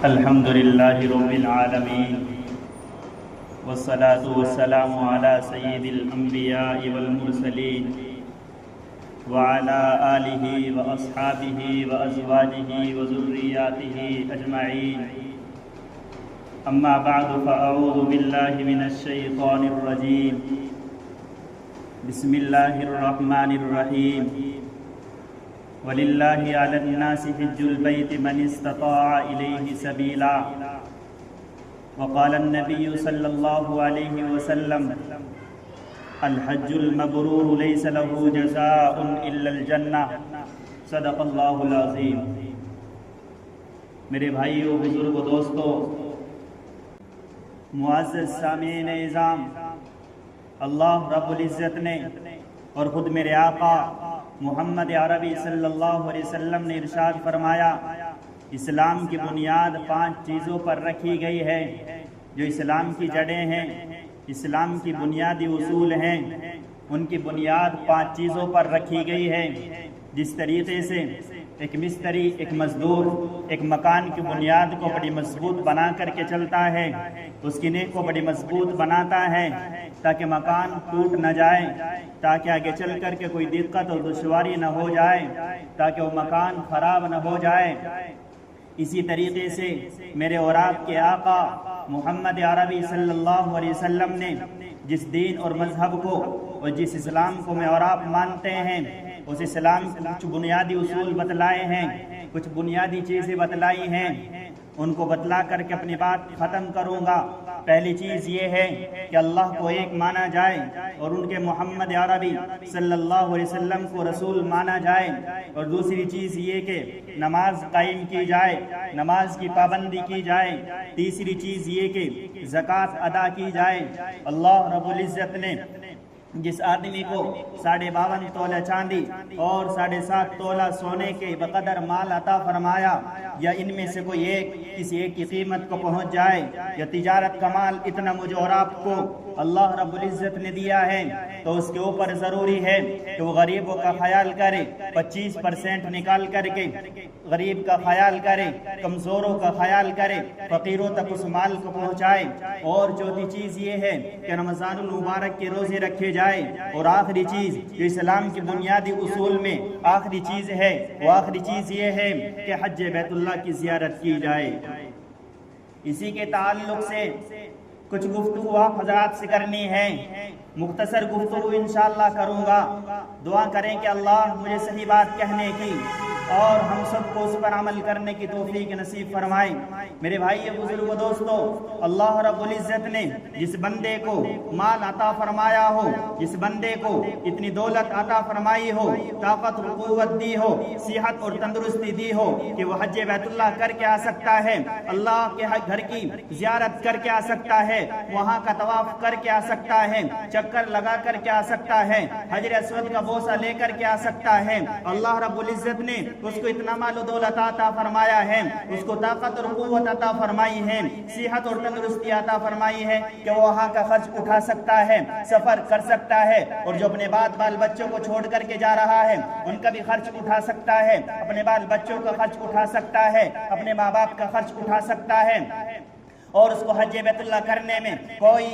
الحمد لله رب العالمين والصلاة والسلام على سيد الأنبياء والمرسلين وعلى آله وأصحابه وأزواجه وذرياته أجمعين أما بعد فأعوذ بالله من الشيطان الرجيم بسم الله الرحمن الرحيم وَلِلَّهِ عَلَى النَّاسِ حِجُّ الْبَيْتِ مَنِ اسْتَطَاعَ إِلَيْهِ سَبِيلًا وقال النبي صلى الله عليه وسلم الحج المبرور ليس له جزاء إلا الجنة صدق اللہ العظیم۔ میرے بھائیو، بزرگ و دوستو، معزز سامعین اعظام، اللہ رب العزت نے اور خود میرے آقا محمد عربی صلی اللہ علیہ وسلم نے ارشاد فرمایا، اسلام کی بنیاد 5 چیزوں پر رکھی گئی ہے۔ جو اسلام کی جڑیں ہیں، اسلام کی بنیادی اصول ہیں، ان کی بنیاد 5 چیزوں پر رکھی گئی ہے۔ جس طریقے سے ایک مستری، ایک مزدور ایک مکان کی بنیاد کو بڑی مضبوط بنا کر کے چلتا ہے، اس کی نیک کو بڑی مضبوط بناتا ہے تاکہ مکان ٹوٹ نہ جائے، تاکہ آگے چل کر کے کوئی دقت اور دشواری نہ ہو جائے، تاکہ وہ مکان خراب نہ ہو جائے۔ اسی طریقے سے میرے اور آپ کے آقا محمد عربی صلی اللہ علیہ وسلم نے جس دین اور مذہب کو اور جس اسلام کو میں اور آپ مانتے ہیں، اس اسلام کے کچھ بنیادی اصول بتلائے ہیں، کچھ بنیادی چیزیں بتلائی ہیں، ان کو بتلا کر کے اپنی بات ختم کروں گا۔ پہلی چیز یہ ہے کہ اللہ کو ایک مانا جائے اور ان کے محمد عربی صلی اللہ علیہ وسلم کو رسول مانا جائے، اور دوسری چیز یہ کہ نماز قائم کی جائے، نماز کی پابندی کی جائے، تیسری چیز یہ کہ زکوٰۃ ادا کی جائے۔ اللہ رب العزت نے جس آدمی کو 52.5 تولہ چاندی اور 7.5 تولہ سونے کے بقدر مال عطا فرمایا، یا ان میں سے کوئی ایک کسی ایک کی قیمت کو پہنچ جائے، یا تجارت کا مال اتنا مجھے اور آپ کو اللہ رب العزت نے دیا ہے، تو اس کے اوپر ضروری ہے کہ وہ غریبوں کا خیال کرے، 25% نکال کر کے غریب کا خیال کرے، کمزوروں کا خیال کرے، فقیروں تک اس مال کو پہنچائے۔ اور چوتھی چیز یہ ہے کہ رمضان المبارک کے روزے رکھے جائے، اور آخری چیز جو اسلام کی بنیادی اصول میں آخری چیز ہے، وہ آخری چیز یہ ہے کہ حج بیت اللہ کی زیارت کی جائے۔ اسی کے تعلق سے کچھ گفتگو آپ حضرات سے کرنی ہے، مختصر گفتگو انشاءاللہ کروں گا۔ دعا کریں کہ اللہ مجھے صحیح بات کہنے کی اور ہم سب کو اس پر عمل کرنے کی توفیق نصیب فرمائے۔ میرے بھائی بزرگ و دوستو، اللہ رب العزت نے جس بندے کو مال عطا فرمایا ہو، جس بندے کو اتنی دولت عطا فرمائی ہو، طاقت و قوت دی ہو، صحت اور تندرستی دی ہو کہ وہ حج بیت اللہ کر کے آ سکتا ہے، اللہ کے گھر کی زیارت کر کے آ سکتا ہے، وہاں کا طواف کر کے آ سکتا ہے، چکر لگا کر کے آ سکتا ہے، حجر اسود کا بوسہ لے کر کے آ سکتا ہے۔ اللہ رب العزت نے اس کو اتنا مال و دولت عطا فرمایا ہے، اس کو طاقت اور قوت عطا فرمائی ہے، صحت اور تندرستی عطا فرمائی ہے کہ وہ وہاں کا خرچ اٹھا سکتا ہے، سفر کر سکتا ہے، اور جو اپنے بال بچوں کو چھوڑ کر کے جا رہا ہے ان کا بھی خرچ اٹھا سکتا ہے، اپنے بال بچوں کا خرچ اٹھا سکتا ہے، اپنے ماں باپ کا خرچ اٹھا سکتا ہے، اور اس کو حج بیت اللہ کرنے میں کوئی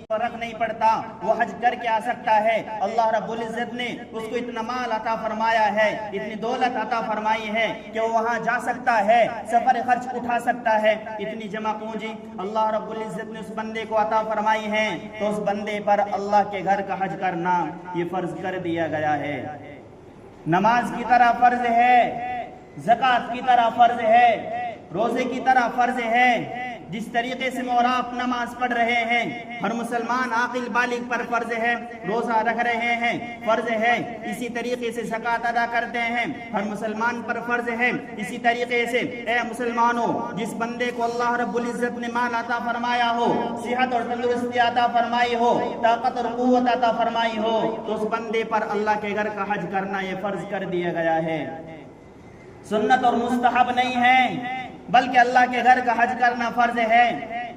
فرق نہیں پڑتا، وہ حج کر کے آ سکتا ہے۔ اللہ رب العزت نے اس کو اتنا مال عطا فرمایا ہے، اتنی دولت عطا فرمائی ہے کہ وہ وہاں جا سکتا ہے، سفر خرچ اٹھا سکتا ہے، اتنی جمع پونجی اللہ رب العزت نے اس بندے کو عطا فرمائی ہے، تو اس بندے پر اللہ کے گھر کا حج کرنا یہ فرض کر دیا گیا ہے۔ نماز کی طرح فرض ہے، زکوٰۃ کی طرح فرض ہے، روزے کی طرح فرض ہے۔ جس طریقے سے اور آپ نماز پڑھ رہے ہیں، ہر مسلمان عاقل بالغ پر فرض ہے، روزہ رکھ رہے ہیں فرض ہے، اسی طریقے سے زکوٰۃ ادا کرتے ہیں ہر مسلمان پر فرض ہے۔ اسی طریقے سے اے مسلمانوں، جس بندے کو اللہ رب العزت نے مال عطا فرمایا ہو، صحت اور تندرستی عطا فرمائی ہو، طاقت اور قوت عطا فرمائی ہو، تو اس بندے پر اللہ کے گھر کا حج کرنا یہ فرض کر دیا گیا ہے، سنت اور مستحب نہیں ہے، بلکہ اللہ کے گھر کا حج کرنا فرض ہے۔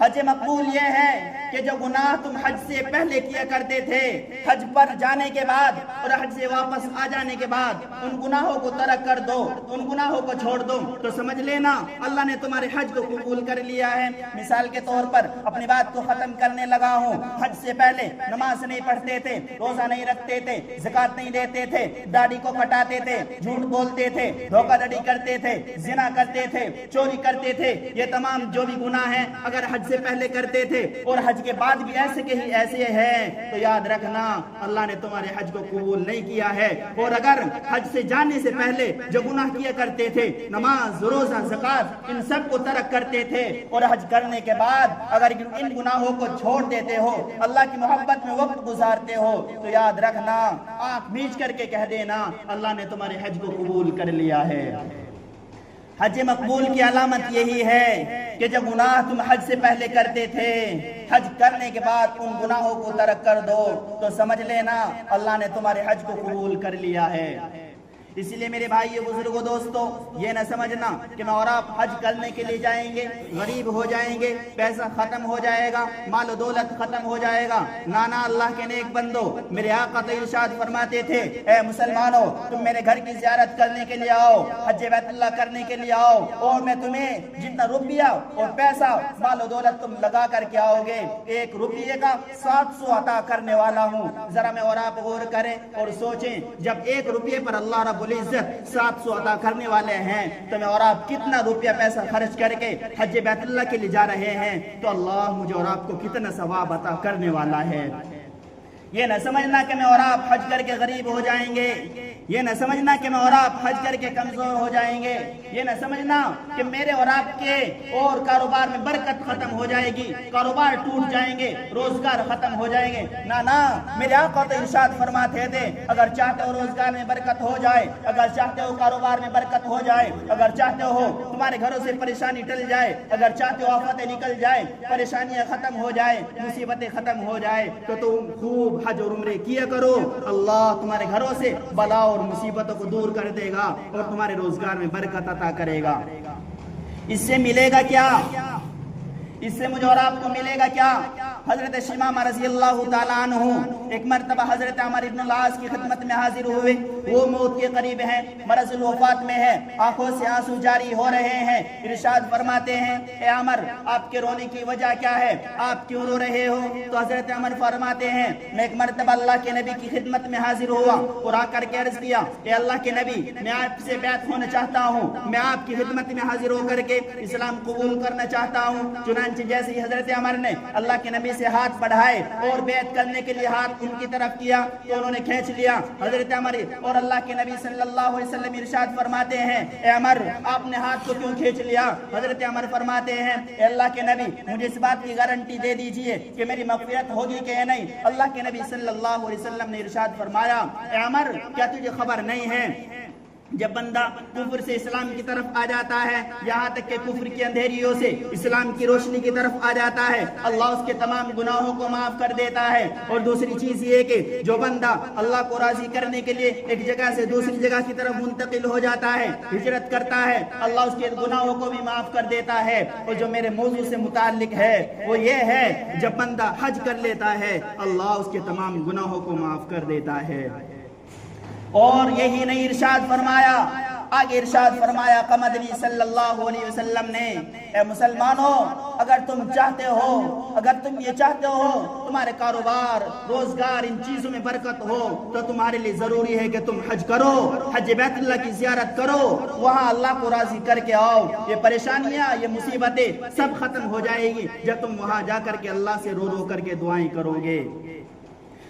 حج مقبول یہ ہے کہ جو گناہ تم حج سے پہلے کیا کرتے تھے، حج پر جانے کے بعد اور حج سے واپس آ جانے کے بعد ان گناہوں کو ترک کر دو، ان گناہوں کو چھوڑ دو، تو سمجھ لینا اللہ نے تمہارے حج کو قبول کر لیا ہے۔ مثال کے طور پر اپنی بات کو ختم کرنے لگا ہوں، حج سے پہلے نماز نہیں پڑھتے تھے، روزہ نہیں رکھتے تھے، زکوٰۃ نہیں دیتے تھے، داڑھی کو کٹاتے تھے، جھوٹ بولتے تھے، دھوکہ دھڑی کرتے تھے، زنا کرتے تھے، چوری کرتے تھے، یہ تمام جو بھی گناہ ہیں اگر حج سے پہلے کرتے تھے اور حج کے بعد بھی ایسے کے ہی ایسے ہیں تو یاد رکھنا اللہ نے تمہارے حج کو قبول نہیں کیا ہے۔ اور اگر حج سے جانے سے پہلے جو گناہ کیا کرتے تھے، نماز، روزہ، زکوٰۃ، ان سب کو ترک کرتے تھے اور حج کرنے کے بعد اگر ان گناہوں کو چھوڑ دیتے ہو، اللہ کی محبت میں وقت گزارتے ہو تو یاد رکھنا آنکھ میچ کر کے کہہ دینا اللہ نے تمہارے حج کو قبول کر لیا ہے۔ حج مقبول کی علامت یہی ہے کہ جو گناہ تم حج سے پہلے کرتے تھے، حج کرنے کے بعد ان گناہوں کو ترک کر دو تو سمجھ لینا اللہ نے تمہارے حج کو قبول کر لیا ہے۔ اس لیے میرے بھائی بزرگوں دوستو، یہ نہ سمجھنا کہ میں اور آپ حج کرنے کے لیے جائیں گے، غریب ہو جائیں گے، پیسہ ختم ہو جائے گا، مال و دولت ختم ہو جائے گا۔ نانا اللہ کے نیک بندو، میرے آقا تو ارشاد فرماتے تھے، اے مسلمانوں تم میرے گھر کی زیارت کرنے کے لیے آؤ، حج بیت اللہ کرنے کے لیے آؤ، اور میں تمہیں جتنا روپیہ اور پیسہ مال و دولت تم لگا کر کے آؤ گے، 1 روپیے کا 700 عطا کرنے والا ہوں۔ ذرا میں اور آپ غور کریں اور سوچیں، جب 1 روپیے پر اللہ رب العزت 700 عطا کرنے والے ہیں تو میں اور آپ کتنا روپیہ پیسہ خرچ کر کے حج بیت اللہ کے لیے جا رہے ہیں، تو اللہ مجھے اور آپ کو کتنا ثواب عطا کرنے والا ہے۔ یہ نہ سمجھنا کہ میں اور آپ حج کر کے غریب ہو جائیں گے، یہ نہ سمجھنا کہ میں اور آپ حج کر کے کمزور ہو جائیں گے، یہ نہ سمجھنا کہ میرے اور آپ کے اور کاروبار میں برکت ختم ہو جائے گی، کاروبار ٹوٹ جائیں گے، روزگار ختم ہو جائیں گے۔ نہ میرے آقا تو ارشاد فرماتے تھے، اگر چاہتے ہو روزگار میں برکت ہو جائے، اگر چاہتے ہو کاروبار میں برکت ہو جائے، اگر چاہتے ہو تمہارے گھروں سے پریشانی ٹل جائے، اگر چاہتے ہو آفتیں نکل جائے، پریشانیاں ختم ہو جائے، مصیبتیں ختم ہو جائے، تو تم خوب حج اور عمرے کیا کرو، اللہ تمہارے گھروں سے بلا اور مصیبتوں کو دور کر دے گا اور تمہارے روزگار میں برکت عطا کرے گا۔ اس سے ملے گا کیا؟ اس سے مجھے اور آپ کو ملے گا کیا؟ حضرت شمامہ رضی اللہ تعالیٰ عنہ ایک مرتبہ حضرت عمر بن العاص کی خدمت میں حاضر ہوئے، وہ موت کے قریب ہیں، مرض الوفات میں ہے، آنکھوں سے آنسو جاری ہو رہے ہیں، ارشاد فرماتے ہیں، اے عمر آپ کے رونے کی وجہ کیا ہے؟ آپ کیوں رو رہے ہو؟ تو حضرت عمر فرماتے ہیں، میں ایک مرتبہ اللہ کے نبی کی خدمت میں حاضر ہوا اور آ کر کے عرض کیا، اے اللہ کے نبی میں آپ سے بیعت ہونا چاہتا ہوں، میں آپ کی خدمت میں حاضر ہو کر کے اسلام قبول کرنا چاہتا ہوں۔ چنانچہ جیسے ہی حضرت عمر نے اللہ کے نبی سے ہاتھ بڑھائے اور بیعت کرنے کے لیے ہاتھ ان کی طرف کیا تو انہوں نے کھینچ لیا۔ حضرت عمر اور اللہ کے نبی صلی اللہ علیہ وسلم ارشاد فرماتے ہیں، اے عمر آپ نے ہاتھ کو کیوں کھینچ لیا؟ حضرت عمر فرماتے ہیں، اے اللہ کے نبی مجھے اس بات کی گارنٹی دے دیجئے کہ میری مغفرت ہوگی کہ نہیں۔ اللہ کے نبی صلی اللہ علیہ وسلم نے ارشاد فرمایا، اے عمر کیا تجھے خبر نہیں ہے جب بندہ کفر سے اسلام کی طرف آ جاتا ہے، یہاں تک کہ کفر کی اندھیریوں سے اسلام کی روشنی کی طرف آ جاتا ہے، اللہ اس کے تمام گناہوں کو معاف کر دیتا ہے۔ اور دوسری چیز یہ کہ جو بندہ اللہ کو راضی کرنے کے لیے ایک جگہ سے دوسری جگہ کی طرف منتقل ہو جاتا ہے، ہجرت کرتا ہے، اللہ اس کے گناہوں کو بھی معاف کر دیتا ہے۔ اور جو میرے موضوع سے متعلق ہے وہ یہ ہے، جب بندہ حج کر لیتا ہے اللہ اس کے تمام گناہوں کو معاف کر دیتا ہے۔ اور یہی نہیں ارشاد فرمایا، آگے ارشاد فرمایا قمدنی صلی اللہ علیہ وسلم نے، اے مسلمانوں اگر تم چاہتے ہو، اگر تم یہ چاہتے ہو تمہارے کاروبار روزگار ان چیزوں میں برکت ہو تو تمہارے لیے ضروری ہے کہ تم حج کرو، حج بیت اللہ کی زیارت کرو، وہاں اللہ کو راضی کر کے آؤ۔ یہ پریشانیاں یہ مصیبتیں سب ختم ہو جائے گی جب تم وہاں جا کر کے اللہ سے رو رو کر کے دعائیں کرو گے۔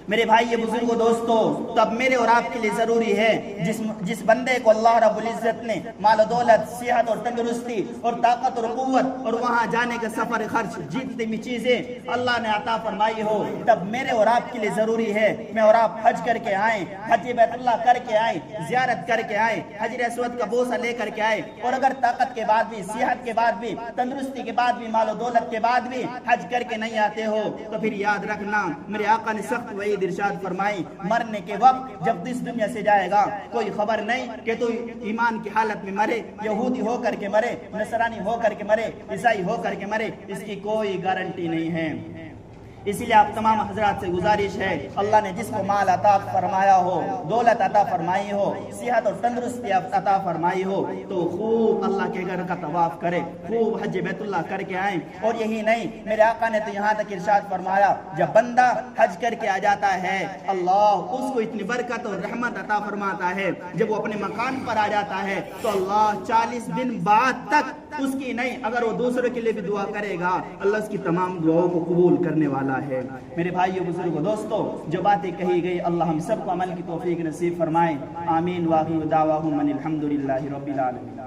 میرے بھائی بزرگوں دوستو، تب میرے اور آپ کے لیے ضروری ہے جس بندے کو اللہ رب العزت نے مال و دولت، صحت اور تندرستی اور طاقت اور قوت اور وہاں جانے کا سفر خرچ جتنی بھی چیزیں اللہ نے عطا فرمائی ہو، تب میرے اور آپ کے لیے ضروری ہے میں اور آپ حج کر کے آئیں، حج بیت اللہ کر کے آئیں، زیارت کر کے آئیں، حجر اسود کا بوسہ لے کر کے آئیں۔ اور اگر طاقت کے بعد بھی، صحت کے بعد بھی، تندرستی کے بعد بھی، مال و دولت کے بعد بھی حج کر کے نہیں آتے ہو تو پھر یاد رکھنا میرے آقا نے سخت وعید مزید ارشاد فرمائی مرنے کے وقت جب اس دنیا سے جائے گا کوئی خبر نہیں کہ تو ایمان کی حالت میں مرے، یہودی ہو کر کے مرے، نصرانی ہو کر کے مرے، عیسائی ہو کر کے مرے، اس کی کوئی گارنٹی نہیں ہے۔ اسی لیے آپ تمام حضرات سے گزارش ہے، اللہ نے جس کو مال عطا فرمایا ہو، دولت عطا فرمائی ہو، صحت اور تندرستی عطا فرمائی ہو، تو خوب اللہ کے گھر کا طواف کرے، خوب حج بیت اللہ کر کے آئیں۔ اور یہی نہیں، میرے آقا نے تو یہاں تک ارشاد فرمایا جب بندہ حج کر کے آ جاتا ہے اللہ اس کو اتنی برکت اور رحمت عطا فرماتا ہے، جب وہ اپنے مکان پر آ جاتا ہے تو اللہ 40 دن بعد تک اس کی نہیں، اگر وہ دوسروں کے لیے بھی دعا کرے گا اللہ اس کی تمام دعاؤں کو قبول کرنے والا ہے۔ میرے بھائیو بزرگوں دوستو، جو باتیں کہی گئی اللہ ہم سب کو عمل کی توفیق نصیب فرمائے، آمین۔ واخر دعواہم ان الحمدللہ رب العالمین۔